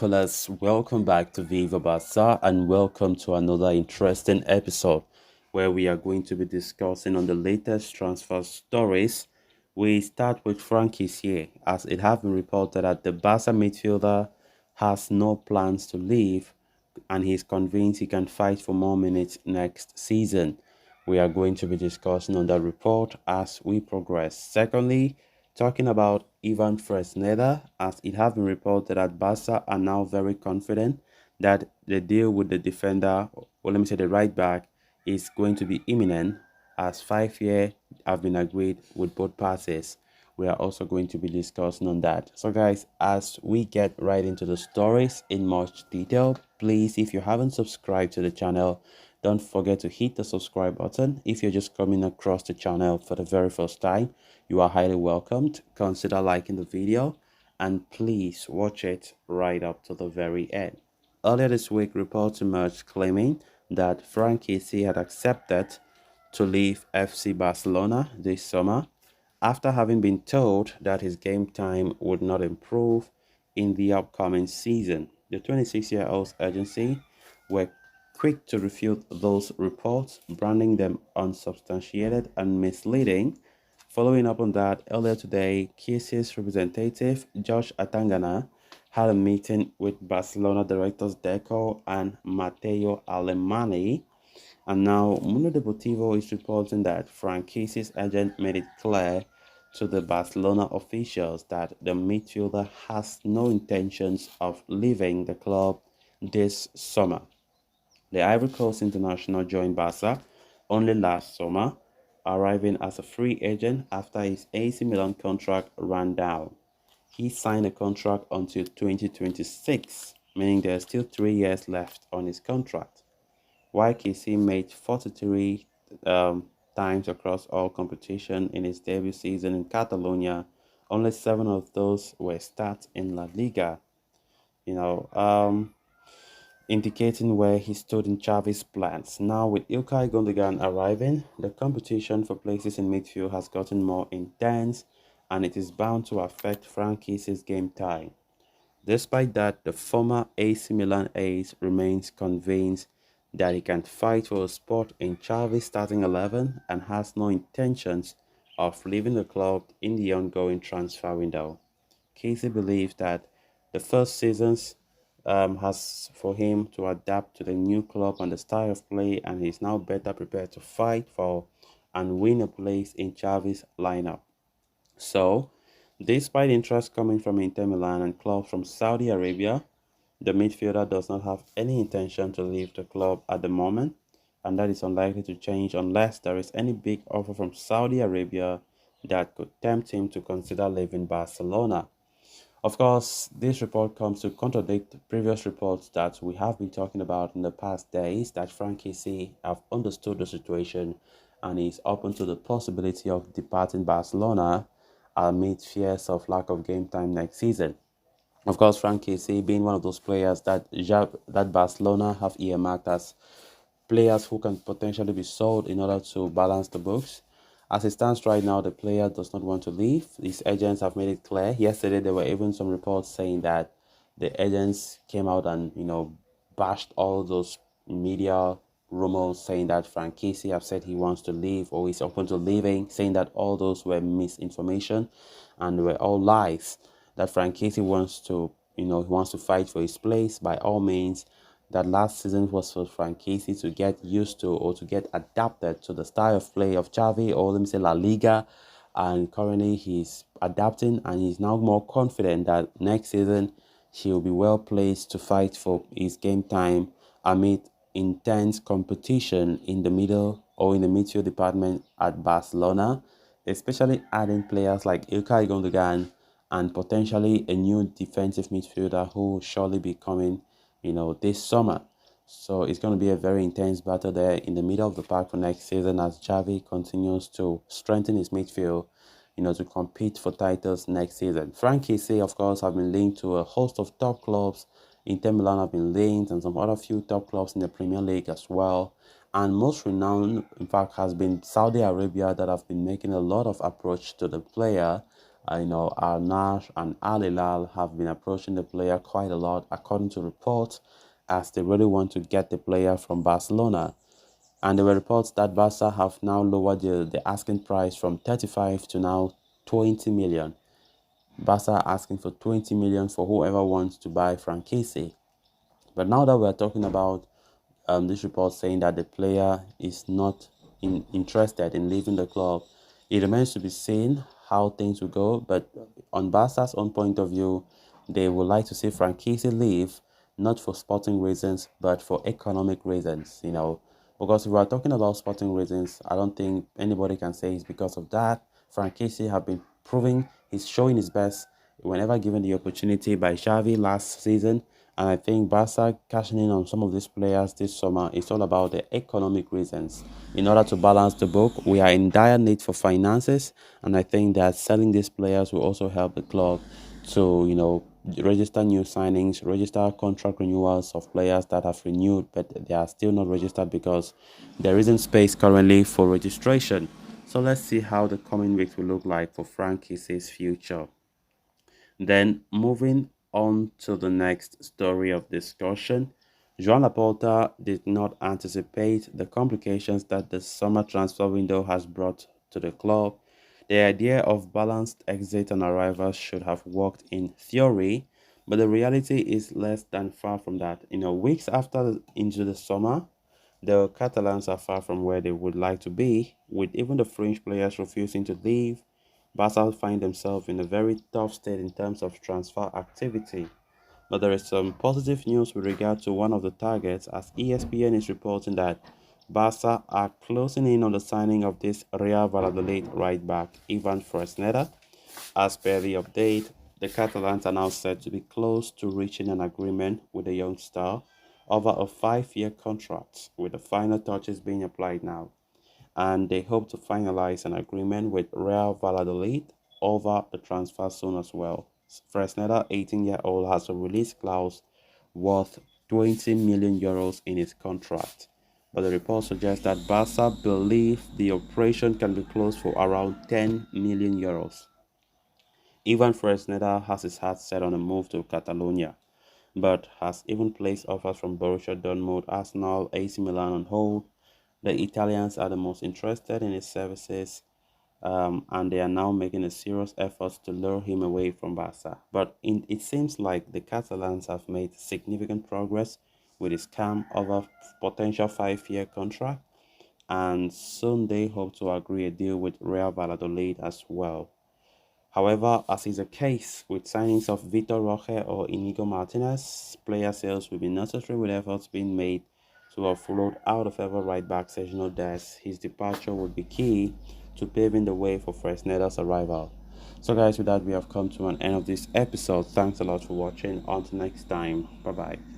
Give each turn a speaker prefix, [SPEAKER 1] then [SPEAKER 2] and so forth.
[SPEAKER 1] callers, welcome back to Viva Barca and welcome to another interesting episode where we are going to be discussing on the latest transfer stories. We start with Franck Kessie, as it has been reported that the Barca midfielder has no plans to leave and he's convinced he can fight for more minutes next season. We are going to be discussing on that report as we progress. Secondly, talking about Ivan Fresneda, as it has been reported that Barca are now very confident that the deal with the defender, or let me say the right back, is going to be imminent as 5 years have been agreed with both parties. We are also going to be discussing on that. So guys, as we get right into the stories in much detail, please, if you haven't subscribed to the channel, don't forget to hit the subscribe button. If you're just coming across the channel for the very first time, you are highly welcomed. Consider liking the video and please watch it right up to the very end. Earlier this week, reports emerged claiming that Franck Kessie had accepted to leave FC Barcelona this summer after having been told that his game time would not improve in the upcoming season. The 26-year-old's agency were quick to refute those reports, branding them unsubstantiated and misleading. Following up on that, earlier today, Kessie's representative, Josh Atangana, had a meeting with Barcelona directors Deco and Matteo Alemani. And now, Mundo Deportivo is reporting that Franck Kessie's agent made it clear to the Barcelona officials that the midfielder has no intentions of leaving the club this summer. The Ivory Coast international joined Barca only last summer, arriving as a free agent after his AC Milan contract ran down. He signed a contract until 2026, meaning there's still 3 years left on his contract. While Kessie made 43 times across all competition in his debut season in Catalonia, only 7 of those were starts in La Liga. You know, indicating where he stood in Xavi's plans. Now, with Ilkay Gundogan arriving, the competition for places in midfield has gotten more intense and it is bound to affect Franck Kessie's game time. Despite that, the former AC Milan ace remains convinced that he can fight for a spot in Xavi's starting 11 and has no intentions of leaving the club in the ongoing transfer window. Kessie believes that the first seasons has for him to adapt to the new club and the style of play, and he's now better prepared to fight for and win a place in Xavi's lineup. So, despite interest coming from Inter Milan and clubs from Saudi Arabia, the midfielder does not have any intention to leave the club at the moment, and that is unlikely to change unless there is any big offer from Saudi Arabia that could tempt him to consider leaving Barcelona. Of course, this report comes to contradict previous reports that we have been talking about in the past days that Franck Kessie have understood the situation and is open to the possibility of departing Barcelona amid fears of lack of game time next season. Of course, Franck Kessie being one of those players that Barcelona have earmarked as players who can potentially be sold in order to balance the books. As it stands right now, the player does not want to leave. His agents have made it clear. Yesterday, there were even some reports saying that the agents came out and, bashed all those media rumors saying that Franck Kessie have said he wants to leave or is open to leaving, saying that all those were misinformation and were all lies. That Franck Kessie wants to, he wants to fight for his place by all means. That last season was for Franck Kessie to get used to or to get adapted to the style of play of Xavi, or let me say La Liga, and currently he's adapting and he's now more confident that next season he'll be well placed to fight for his game time amid intense competition in the middle or in the midfield department at Barcelona, especially adding players like Ilkay Gundogan and potentially a new defensive midfielder who will surely be coming this summer. So it's going to be a very intense battle there in the middle of the park for next season as Xavi continues to strengthen his midfield, to compete for titles next season. Franck Kessie, of course, have been linked to a host of top clubs. Inter Milan have been linked and some other few top clubs in the Premier League as well. And most renowned, in fact, has been Saudi Arabia that have been making a lot of approach to the player. Al Nash and Al Hilal have been approaching the player quite a lot, according to reports, as they really want to get the player from Barcelona. And there were reports that Barca have now lowered the asking price from 35 to now 20 million. Barca asking for 20 million for whoever wants to buy Franck Kessie. But now that we're talking about this report saying that the player is not interested in leaving the club, it remains to be seen how things will go. But on Barca's own point of view, they would like to see Franck Kessie leave, not for sporting reasons, but for economic reasons, Because if we are talking about sporting reasons, I don't think anybody can say it's because of that. Franck Kessie have been proving he's showing his best whenever given the opportunity by Xavi last season. And I think Barca cashing in on some of these players this summer is all about the economic reasons. In order to balance the book, we are in dire need for finances, and I think that selling these players will also help the club to, register new signings, register contract renewals of players that have renewed, but they are still not registered because there isn't space currently for registration. So let's see how the coming weeks will look like for Franck Kessie's future. Then moving on to the next story of discussion, Joan Laporta did not anticipate the complications that the summer transfer window has brought to the club. The idea of balanced exit and arrivals should have worked in theory, but the reality is less than far from that. Weeks into the summer, the Catalans are far from where they would like to be, with even the French players refusing to leave. Barca find themselves in a very tough state in terms of transfer activity. But there is some positive news with regard to one of the targets, as ESPN is reporting that Barca are closing in on the signing of this Real Valladolid right back Ivan Fresneda. As per the update, the Catalans are now said to be close to reaching an agreement with the young star over a 5-year contract, with the final touches being applied now, and they hope to finalize an agreement with Real Valladolid over the transfer soon as well. Fresneda, 18-year-old, has a release clause worth 20 million euros in his contract, but the report suggests that Barca believe the operation can be closed for around 10 million euros. Ivan Fresneda has his heart set on a move to Catalonia, but has even placed offers from Borussia Dortmund, Arsenal, AC Milan on hold. The Italians are the most interested in his services, and they are now making a serious effort to lure him away from Barca. But it seems like the Catalans have made significant progress with his scam over potential 5-year contract, and soon they hope to agree a deal with Real Valladolid as well. However, as is the case with signings of Vitor Roque or Inigo Martinez, player sales will be necessary with efforts being made to offload out of ever right back Sergio Dest. His departure would be key to paving the way for Fresneda's arrival. So guys, with that we have come to an end of this episode. Thanks a lot for watching. Until next time, bye bye.